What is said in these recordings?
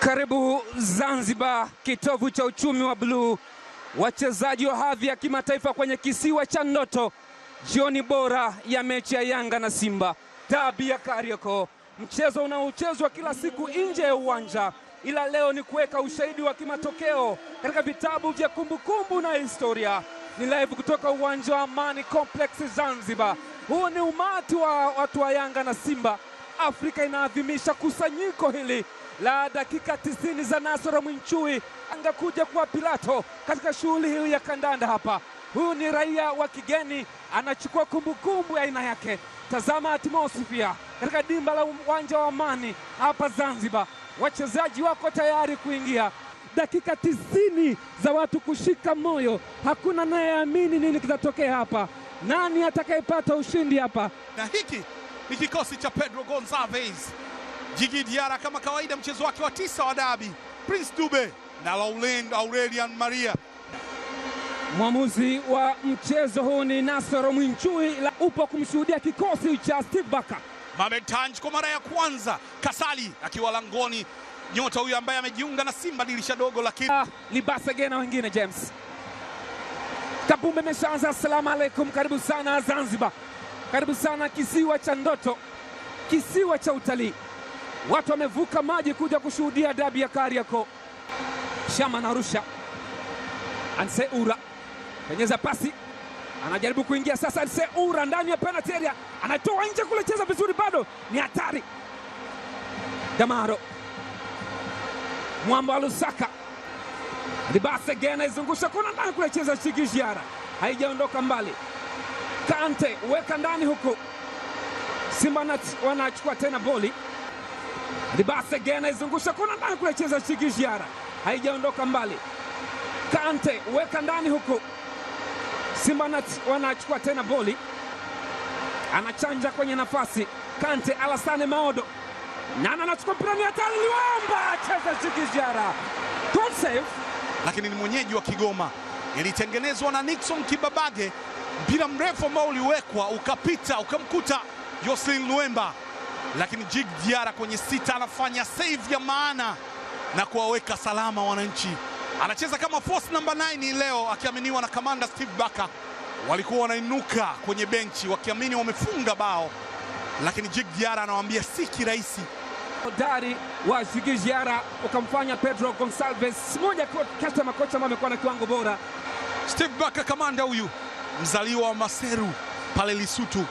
Karibu Zanzibar, kitovu cha uchumi wa bluu. Wachezaji wa hadhi ya kimataifa kwenye kisiwa cha ndoto. Jioni bora ya mechi ya Yanga na Simba, dabi ya Kariakoo, mchezo unaochezwa kila siku nje ya uwanja, ila leo ni kuweka ushahidi wa kimatokeo katika vitabu vya kumbukumbu na historia. Ni live kutoka uwanja wa Amani Complex Zanzibar. Huu ni umati wa watu wa Yanga na Simba. Afrika inaadhimisha kusanyiko hili la dakika 90 za Nasoro Mwinchui angakuja kwa Pilato katika shughuli hii ya kandanda hapa. Huyu ni raia wa kigeni, anachukua kumbukumbu ya aina yake. Tazama atmosphere katika dimba la uwanja wa Amani hapa Zanzibar. Wachezaji wako tayari kuingia. Dakika 90 za watu kushika moyo. Hakuna anayeamini nini kitatokea hapa. Nani atakayepata ushindi hapa? Na hiki ni kikosi cha Pedro Gonçalves. Djigui Diarra kama kawaida, mchezo wake wa 9 wa dabi. Prince Dube na Laurent Aurelian Maria. Mwamuzi wa mchezo huu ni Nasoro Mwinchui, upo kumshuhudia kikosi cha Steve Barker. Mohamed Tanji kwa mara ya kwanza, Kasali akiwa langoni, nyota huyu ambaye amejiunga na Simba dirisha dogo, lakini Libase na wengine James. Kabumbe meshaanza. Assalamu alaikum, karibu sana Zanzibar, karibu sana kisiwa cha ndoto, kisiwa cha utalii. Watu wamevuka maji kuja kushuhudia dabi ya Kariakoo. Shama na Arusha, Anse Ura penyeza pasi, anajaribu kuingia sasa. Anse Ura ndani ya penalty area, anatoa nje kule, cheza vizuri, bado ni hatari. Damaro Mwamba Lusaka, Libase Gena izungusha kuna ndani kule, cheza Djigui Diarra, haijaondoka mbali. Kante weka ndani huko, Simba wanachukua tena boli. Libase Gena izungusha kuna ndani kule, cheza Djigui Diarra, haijaondoka mbali. Kante weka ndani huko, Simba wanachukua tena boli, anachanja kwenye nafasi. Kante Alassane Maodo, Nana anachukua mpira, ni hatari, Liwamba cheza Djigui Diarra, good save. Lakini ni mwenyeji wa Kigoma, ilitengenezwa na Nixon Kibabage, mpira mrefu ambao uliwekwa ukapita ukamkuta Jocelyn Luemba, lakini Djigui Diarra kwenye 6 anafanya save ya maana na kuwaweka salama wananchi. Anacheza kama force number 9 leo, akiaminiwa na kamanda Steve Barker. Walikuwa wanainuka kwenye benchi wakiamini wamefunga bao, lakini Djigui Diarra anawaambia si kirahisi. Hodari wa Djigui Diarra ukamfanya Pedro Gonçalves moja kati ya makocha ambao amekuwa na kiwango bora. Steve Barker, kamanda huyu mzaliwa wa Maseru pale Lesotho,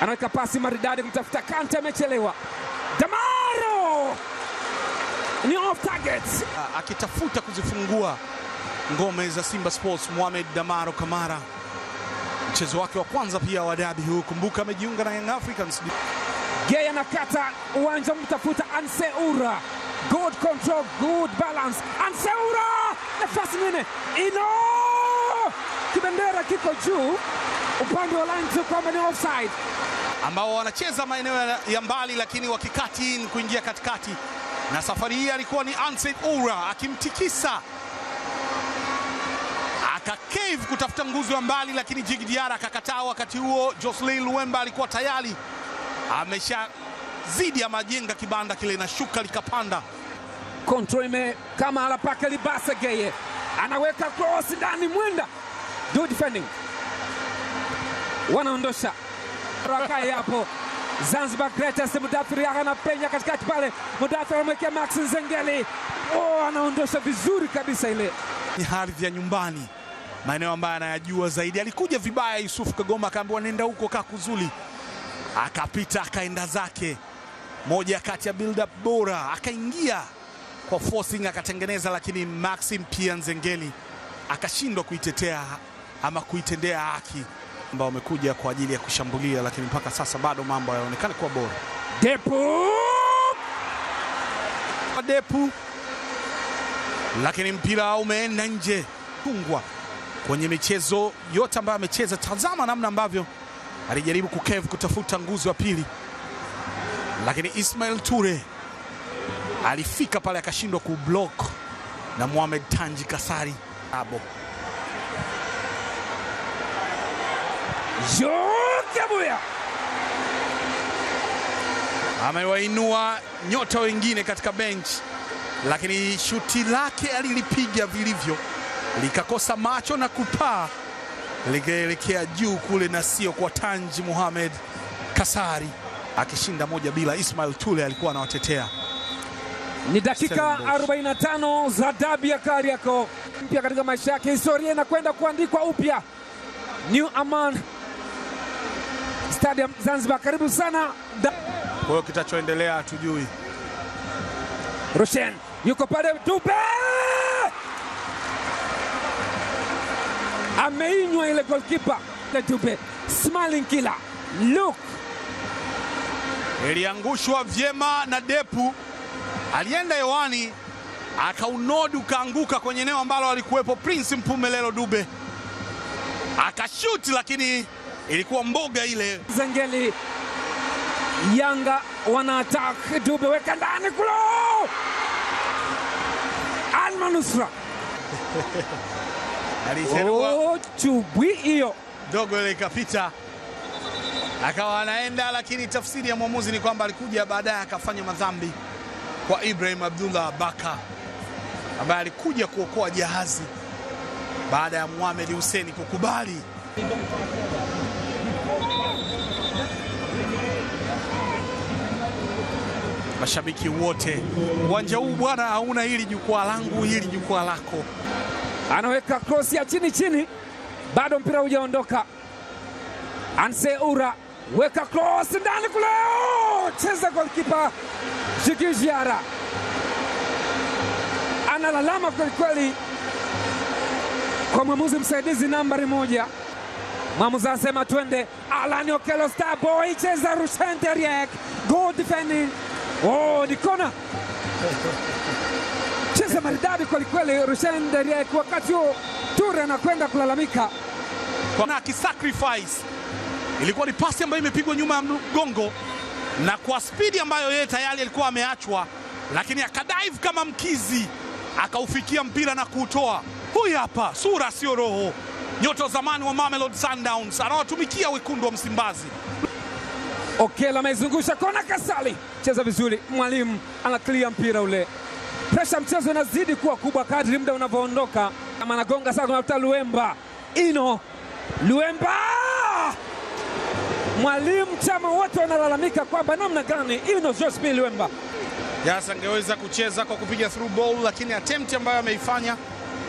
anaweka pasi maridadi kumtafuta Kante, amechelewa. Damaro ni off target, akitafuta kuzifungua ngome za Simba Sports. Mohamed Damaro Kamara, mchezo wake wa kwanza pia wa dabi huu. Kumbuka amejiunga na Young Africans. Gaya nakata uwanja mtafuta Anse Ura, good control, good balance. Anse Ura nafasi nyingine, kibendera kiko juu upande wa line tu kwamba ni offside, ambao wanacheza maeneo ya mbali lakini wakikati kuingia katikati, na safari hii alikuwa ni Anse Ura akimtikisa akacave kutafuta nguzo ya mbali, lakini Djigui Diarra akakataa. Wakati huo Jocelyn Luemba alikuwa tayari ameshazidi ya majenga kibanda kile, na shuka likapanda. Control kama alapaka. Libase Geye anaweka cross ndani, Mwenda do defending, wanaondosha rakai hapo. Zanzibar greatest Mudathiri anapenya katikati pale, Mudathiri anamwekea Max Nzengeli, anaondosha vizuri kabisa. Ile ni ardhi ya nyumbani, maeneo ambayo anayajua zaidi. Alikuja vibaya Yusuf Kagoma, akaambiwa nenda huko Kakuzuli, akapita akaenda zake. Moja kati ya build up bora, akaingia kwa forcing akatengeneza, lakini Maxim pia Nzengeli akashindwa kuitetea ama kuitendea haki, ambao wamekuja kwa ajili ya kushambulia, lakini mpaka sasa bado mambo yanaonekana kuwa bora. Depu, lakini mpira umeenda nje. Tungwa kwenye michezo yote ambayo amecheza, tazama namna ambavyo alijaribu kukevu kutafuta nguzo ya pili, lakini Ismail Ture alifika pale akashindwa kublock na Mohamed Tanji Kasari. amewainua nyota wengine katika bench, lakini shuti lake alilipiga vilivyo, likakosa macho na kupaa likaelekea juu kule, na sio kwa Tanji Mohamed Kasari, akishinda 1-0. Ismail Tule alikuwa anawatetea. Ni dakika 45 za dabi ya Kariakoo mpya katika maisha yake. Historia inakwenda kuandikwa upya. New Aman Stadium Zanzibar, karibu sana. Kwa hiyo kitachoendelea hatujui. Rushen yuko pale, Dube ameinywa ile goalkeeper. Dube smiling killer look, iliangushwa vyema na Depu, alienda hewani akaunodu, kaanguka kwenye eneo ambalo alikuwepo Prince Mpumelelo Dube, akashuti, lakini ilikuwa mboga ile. Zengeli Yanga wana attack. Dube weka ndani kulo, Almanusra chubwi hiyo dogo ile ikapita, akawa anaenda, lakini tafsiri ya mwamuzi ni kwamba alikuja baadaye akafanya madhambi kwa Ibrahim Abdullah Baka, ambaye alikuja kuokoa jahazi baada ya Mohamed Hussein kukubali. Mashabiki wote, uwanja huu bwana hauna hili jukwaa langu, hili jukwaa lako. Anaweka cross ya chini chini, bado mpira hujaondoka. Anseura weka cross ndani kule, cheza goalkeeper Djigui Diarra analalama kweli kweli kwa mwamuzi msaidizi nambari 1. Mwamuzi anasema twende. Alani Okello Starboy cheza, Rushen Deriek goal defending. Ni kona, cheza maridadi kweli kweli Rushen Deriek. Wakati huo Ture anakwenda kulalamika na akisacrifice. Ilikuwa ni pasi ambayo imepigwa nyuma ya mgongo na kwa spidi ambayo yeye tayari alikuwa ameachwa, lakini akadive kama mkizi akaufikia mpira na kuutoa. Huyu hapa sura sio roho, nyota wa zamani wa Mamelodi Sundowns, anawatumikia wekundu wa Msimbazi. Okello amezungusha kona, Kasali cheza vizuri, mwalimu ana clear mpira ule. Pressure mchezo inazidi kuwa kubwa kadri muda unavyoondoka. Kama anagonga sasa kunafuta Luemba. Luemba, mwalimu Chama wote wanalalamika kwamba namna gani Jospin Luemba Yes, angeweza kucheza kwa kupiga through ball, lakini attempt ambayo ameifanya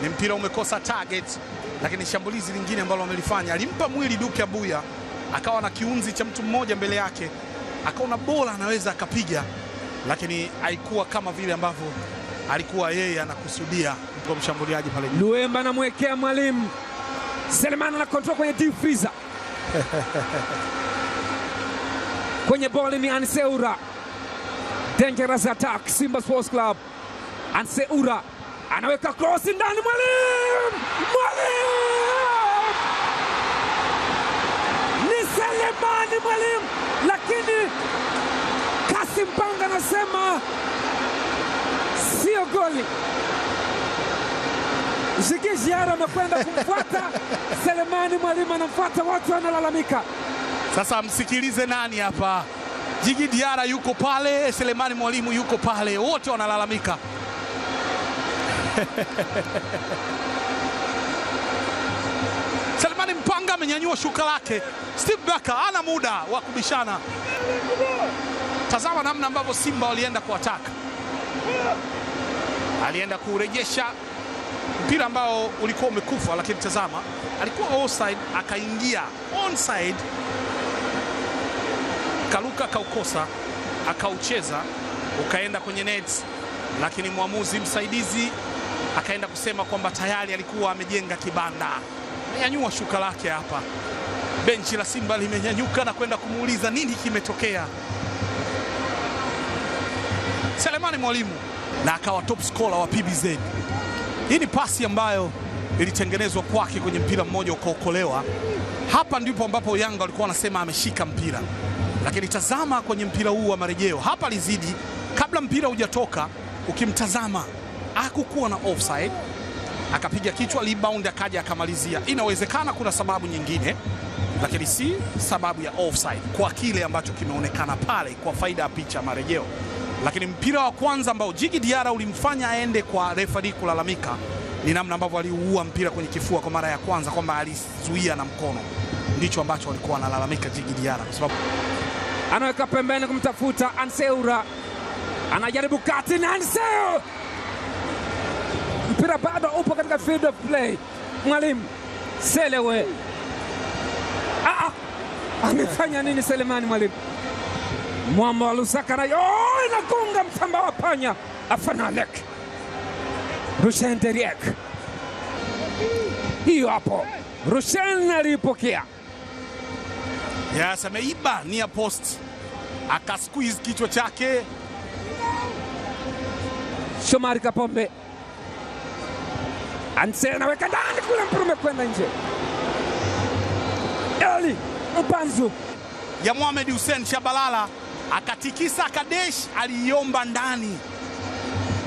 ni mpira umekosa target. Lakini shambulizi lingine ambalo amelifanya, alimpa mwili Duke Abuya, akawa na kiunzi cha mtu mmoja mbele yake, akaona bola anaweza akapiga, lakini haikuwa kama vile ambavyo alikuwa yeye anakusudia kwa mshambuliaji pale. Luemba anamwekea mwalimu Selemani na control kwenye deep freezer. Kwenye boli ni Anseura. Dangerous attack Simba Sports Club. Anseura anaweka cross ndani, mwalimu ni Selemani mwalimu, lakini Kasim Panga anasema sio goli. Djigui Diarra amekwenda kumfuata Selemani, mwalimu anamfuata, watu wanalalamika. Sasa msikilize nani hapa? Djigui Diarra yuko pale, Selemani mwalimu yuko pale, wote wanalalamika. Selemani Mpanga amenyanyua shuka lake. Steve Barker ana muda wa kubishana. Tazama namna ambavyo Simba walienda kuataka, alienda kurejesha mpira ambao ulikuwa umekufa, lakini tazama, alikuwa offside akaingia onside, Kaluka kaukosa, akaucheza ukaenda kwenye net, lakini mwamuzi msaidizi akaenda kusema kwamba tayari alikuwa amejenga kibanda. Amenyanyua shuka lake hapa, benchi la Simba limenyanyuka na kwenda kumuuliza nini kimetokea. Selemani mwalimu na akawa top scorer wa PBZ. Hii ni pasi ambayo ilitengenezwa kwake kwenye mpira mmoja ukaokolewa. Hapa ndipo ambapo Yanga walikuwa wanasema ameshika mpira, lakini tazama kwenye mpira huu wa marejeo hapa alizidi, kabla mpira hujatoka ukimtazama hakukuwa na offside, akapiga kichwa rebound akaja akamalizia. Inawezekana kuna sababu nyingine, lakini si sababu ya offside kwa kile ambacho kimeonekana pale, kwa faida ya picha marejeo. Lakini mpira wa kwanza ambao Djigui Diarra ulimfanya aende kwa referee kulalamika ni namna ambavyo aliuua mpira kwenye kifua kwa mara ya kwanza, kwamba alizuia na mkono. Ndicho ambacho walikuwa wanalalamika Djigui Diarra, kwa sababu anaweka pembeni kumtafuta Anseura, anajaribu kati na Anseu, mpira bado upo katika field of play. Mwalimu Selewe amefanya nini Selemani mwalimu? Mwamba wa Lusaka na inagonga mtamba wa panya. Afanalek Rushen Deriek, hiyo hapo Rushen alipokea. Yes, ameiba near post, akasqueeze kichwa chake. Shomari Kapombe, Anse anaweka ndani kule, mpira umekwenda nje. Eli Mpanzu ya Mohamed Hussein Shabalala akatikisa, Kadesh aliomba ndani,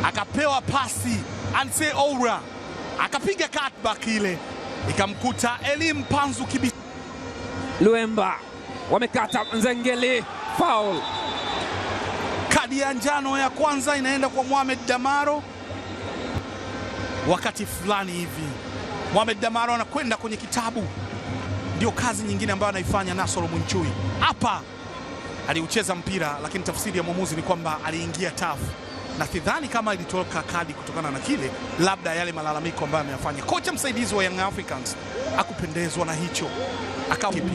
akapewa pasi Anse Oura, akapiga cutback ile ikamkuta Eli Mpanzu kibisa. Luemba wamekata Nzengeli, foul. Kadi ya njano ya kwanza inaenda kwa Mohamed Damaro. Wakati fulani hivi Mohamed Damaro anakwenda kwenye kitabu. Ndio kazi nyingine ambayo anaifanya Nasoro Mwinchui. Hapa aliucheza mpira, lakini tafsiri ya mwamuzi ni kwamba aliingia tafu, na sidhani kama ilitoka kadi kutokana na kile, labda yale malalamiko ambayo ameyafanya. Kocha msaidizi wa Young Africans akupendezwa na hicho, akawa kipi.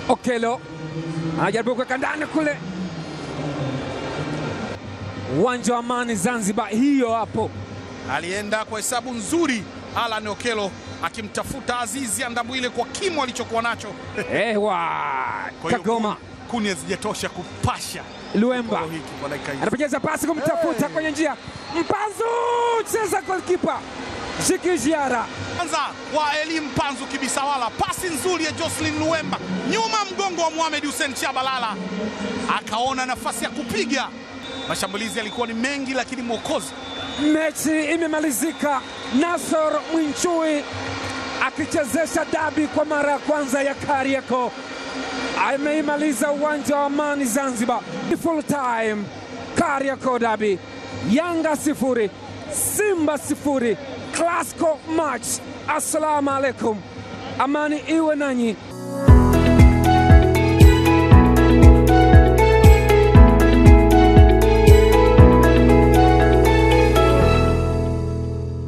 Okello anajaribu kuweka ndani kule, uwanja wa Amani Zanzibar. Hiyo hapo alienda kwa hesabu nzuri Alan Okello akimtafuta Azizi Andabwile kwa kimo alichokuwa nacho. Kagoma kuni hazijatosha kupasha. Luemba anapojeza pasi kumtafuta kwenye njia. Mpanzu cheza goalkeeper Djigui Diarra. Kwanza wa Eli Mpanzu kibisawala, pasi nzuri ya Jocelyn Luemba nyuma mgongo wa Mohamed Hussein Shabalala, akaona nafasi ya kupiga. Mashambulizi yalikuwa ni mengi, lakini mwokozi. Mechi imemalizika, Nasor Mwinchui akichezesha dabi kwa mara ya kwanza ya Kariakoo. Ameimaliza uwanja wa Amani Zanzibar. Full time Kariakoo dabi, Yanga 0 Simba 0, Classico match. Assalamu alaikum, amani iwe nanyi.